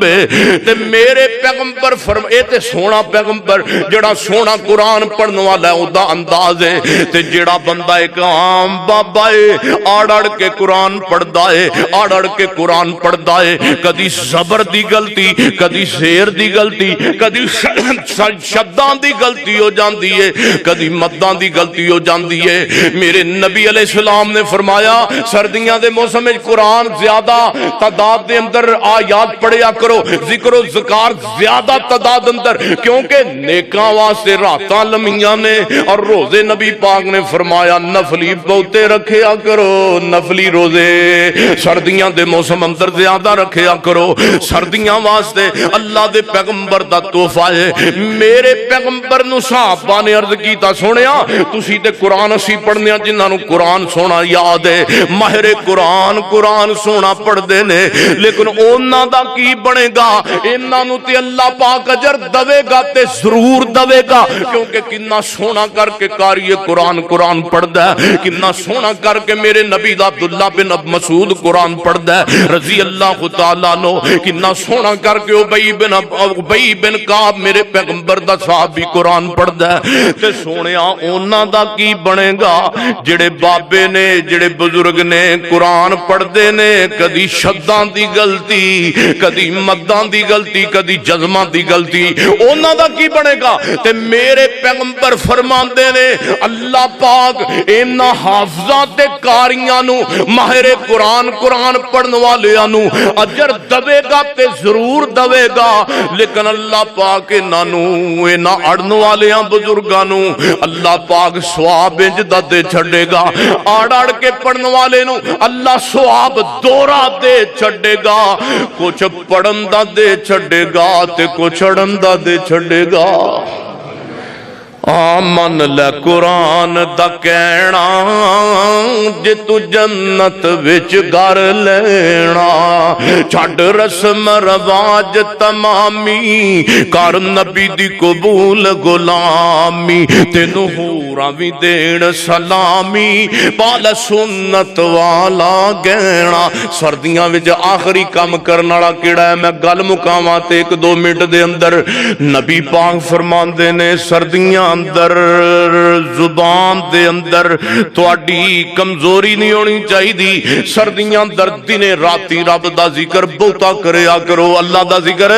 تے میرے پیغمبر فرمائے تے سونا پیغمبر جڑا سونا قرآن پڑھنے والا ہے اودا انداز ہے تے جڑا بندہ ایک عام بابا ہے آڑ کے قرآن پڑھدا ہے آڑ کے قرآن پڑھدا ہے کدی زبر دی غلطی کدی زیر دی غلطی کدی شداں دی غلطی ہو جاندی ہے کدی مداں دی غلطی ہو جاندی ہے میرے نبی علیہ السلام نے فرمایا سردیاں دے موسم میں قرآن زیادہ تعداد دے اندر آیات پڑھیا کرو ذکر و ذکار زیادہ تعداد اندر کیونکہ نیکاں واسطے راتاں لمیاں نے اور روزے نبی پاک نے فرمایا نفلی بہتے رکھیا کرو نفلی روزے سردیاں دے موسم اندر زیادہ رکھیا کرو سردیاں واسطے اللہ دے پیغمبر دا تحفہ ہے میرے پیغمبر نو صحابہ نے عرض کیتا سونیا تسی تے قرآن اسی پڑھنے ہیں جنہاں نو قرآن سونا یاد ہے ماہر قرآن سونا پڑھ دے نے لیکن اونا دا کی بنے گا انہاں نو تے اللہ پاک اجر دوے گا تے ضرور دوے گا کیونکہ کنا سونا کر کے قاری قرآن پڑھ دے کنا سونا کر کے میرے نبی دا عبداللہ بن مسعود قرآن پڑھ دے رضی اللہ تعالیٰ نو کنا سونا کر کے ابئی بن کعب میرے پیغمبر دا صحابی قرآن پڑھ دے تے سونیا اونا دا کی بنے گا جڑے بابے نے جڑے بزرگ نے قرآن پڑھ دے نے کدی شداں دی غلطی کدی مداں دی غلطی کدی جزماں دی غلطی اونا دا کی بنے گا تے میرے پیغمبر فرماندے نے اللہ پاک اینا حافظاں تے کاریاں نو ماہر قرآن پڑھن والیاں نو اجر دوے گا تے ضرور دوے گا لیکن اللہ پاک انہاں نو اینا اڑن والیاں بزرگاں نو اللہ پاک ثواب انج دا دے چھڑے گا آڑ کے پڑھن والے نو اللہ ثواب دورہ دے چھڑے گا کچھ پڑھن دا دے چھڑے گا تے کچھ اڑن دا دے چھڑے گا آمن لے قرآن دا کہنا جے تو جنت وچ گھر لینا چھڈ رسم رواج تمامی کر نبی دی قبول غلامی تینو حوراں وی دین سلامی پال سنت والا گہنا سردیاں وچ آخری کام کرن والا کیڑا ہے میں گل مکاواں تے 1-2 منٹ دے اندر نبی پاک فرماندے نے سردیاں اندر زبان دے اندر تواڈی کمزوری نہیں ہونی چاہیے سردیاں اندر دن راتی رب دا ذکر بہتا کریا کرو اللہ دا ذکر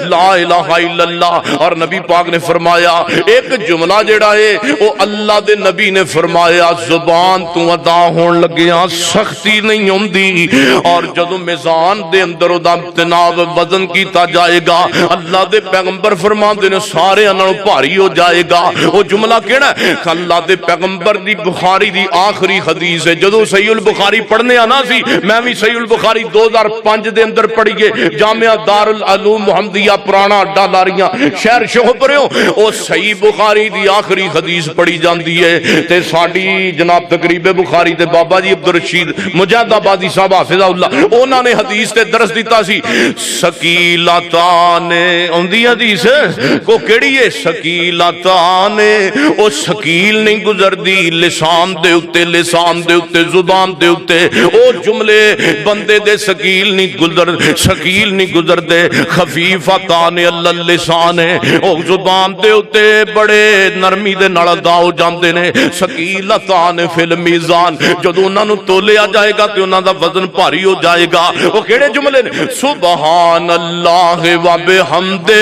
لا الہ الا اللہ اور نبی پاک نے فرمایا ایک جملہ جڑا ہے وہ اللہ دے نبی نے فرمایا زبان تو ادا ہون لگیاں سختی نہیں ہوندی اور جدوں میزان دے اندر او دا تناب وزن کیتا جائے گا اللہ دے پیغمبر فرماندے نے سارے انہاں بھاری ہو جائے گا وہ جملہ کہنا ہے اللہ دے پیغمبر دی بخاری دی آخری حدیث ہے جدو صحیح البخاری پڑھنے آنا سی میں بھی صحیح البخاری 2005 دے اندر پڑھیے جامعہ دار العلوم محمدیہ پرانا اڈا لاریاں شہر شوہپریوں وہ صحیح بخاری دی آخری حدیث پڑھی جاندی ہے تے ساڈی جناب تقریب بخاری تے بابا جی عبدالرشید مجاہد آبادی صاحب حافظہ اللہ انہوں نے حدیث تے درس دیتا سی سکیلتان اوندی حدیث کو کیڑی ہے سکیلتان او سکیل نہیں گزر دی لسان دے اتے زبان دے اتے او جملے بندے دے سکیل نہیں گزر دے خفیفتان اللہ لسان ہے او زبان دے اتے بڑے نرمی دے نال ادا ہو جاندے نے سکیلتان فی المیزان جدوں انہاں نو تولیا جائے گا تے انہاں دا وزن بھاری ہو جائے گا او کیڑے جملے نے سبحان اللہ و بحمدہ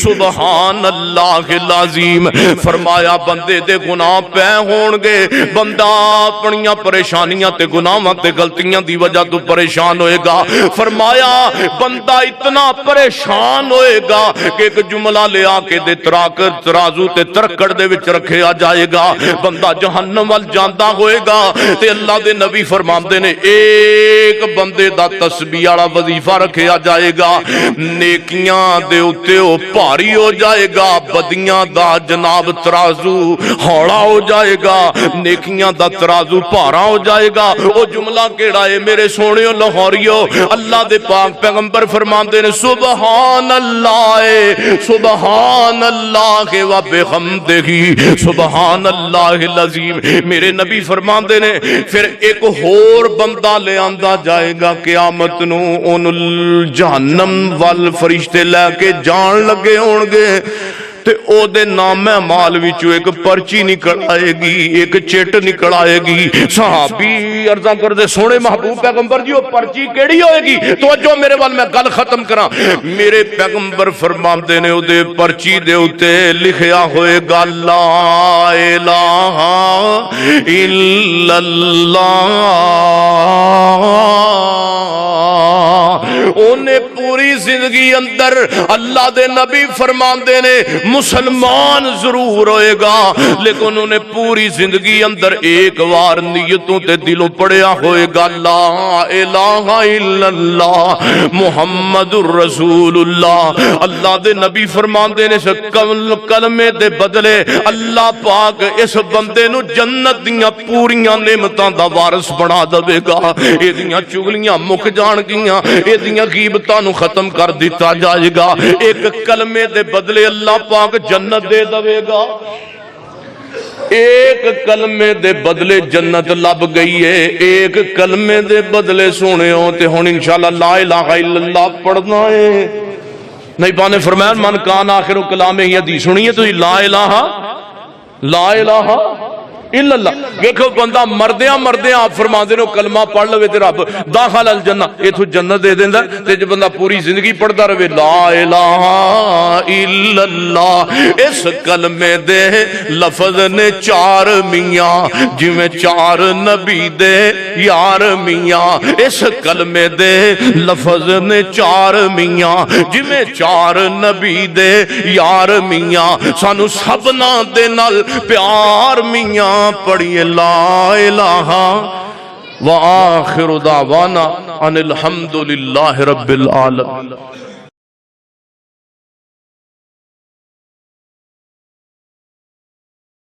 سبحان اللہ العظیم فرمایا بندے دے گناہ پہ ہون گے بندہ اپنیاں پریشانیاں تے گناہاں تے غلطیاں دی وجہ تو پریشان ہوئے گا فرمایا بندہ اتنا پریشان ہوئے گا کہ ایک جملہ لے آکے دے ترازو تے ترکڑ دے وچ رکھے آ جائے گا بندہ جہنم وال جاندا ہوئے گا تے اللہ دے نبی فرماندے نے ایک بندے دا تسبیح والا وظیفہ رکھے آ جائے گا نیکیاں دے اوتے او بھاری ہو جائے گا بدیاں دا جناب جناب ترازو ہوڑا ہو جائے گا، نیکیاں دا ترازو بھارا ہو جائے گا۔ او جملہ کیڑا ہے میرے سونیو لاہوریو؟ اللہ دے پاک پیغمبر فرماندے نے سبحان اللہ سبحان اللہ و بحمدہ سبحان اللہ العظیم۔ میرے نبی فرماندے نے پھر ایک اور بندہ لے آندا جائے گا قیامت نو، اون جہنم وال فرشتے لے کے جان لگے ہون گے تے او دے نام اعمال وچوں ایک پرچی نکل آئے گی، ایک چٹ نکل آئے گی۔ صحابی عرضاں کردے سونے محبوب پیغمبر جی وہ پرچی کیڑی ہوئے گی؟ توجہ میرے وال میں گل ختم کراں۔ میرے پیغمبر فرماندے نے او دے پرچی دے اوتے لکھیا ہوئے گا لا الہ الا اللہ۔ انہیں پوری زندگی اندر اللہ دے نبی فرماندے نے مسلمان ضرور ہوئے گا لیکن انہیں پوری زندگی اندر ایک بار نیتوں تے دلوں پڑیا ہوئے گا لا الہ الا اللہ محمد الرسول اللہ۔ اللہ دے نبی فرماندے نے اس کلمے دے بدلے اللہ پاک اس بندے نو جنت دیاں پوریاں نعمتاں دا وارث بنا دے گا۔ اے دیاں چگلیاں مک جان گیاں، اے دیاں غیبتاں نو ختم کر دیتا جائے گا۔ ایک کلمے دے بدلے اللہ پاک جنت دے دے گا۔ ایک کلمے دے بدلے جنت لب گئی ہے، ایک کلمے دے بدلے سونے ہو تے ہن انشاءاللہ لا الہ الا اللہ پڑھنا ہے۔ نہیں بانے فرمایا من کان آخر کلام ہی حدیث سنیے تو لا الہ الا اللہ۔ دیکھو بندہ مردیاں آپ فرماندے نے کلمہ پڑھ لوے تے رب داخل الجنہ ایتھوں جنت دے دیندا تے جو بندہ پوری زندگی پڑھدا رہے لا الہ الا اللہ۔ اس کلمے دے لفظ نے چار میاں جویں چار نبی دے یار میاں۔ اس کلمے دے لفظ نے چار میاں جویں چار نبی دے یار میاں۔ سانو سبنا دے نال پیار میاں پڑھیے لا الہ وآخر دعوانا ان الحمدللہ رب العالمین۔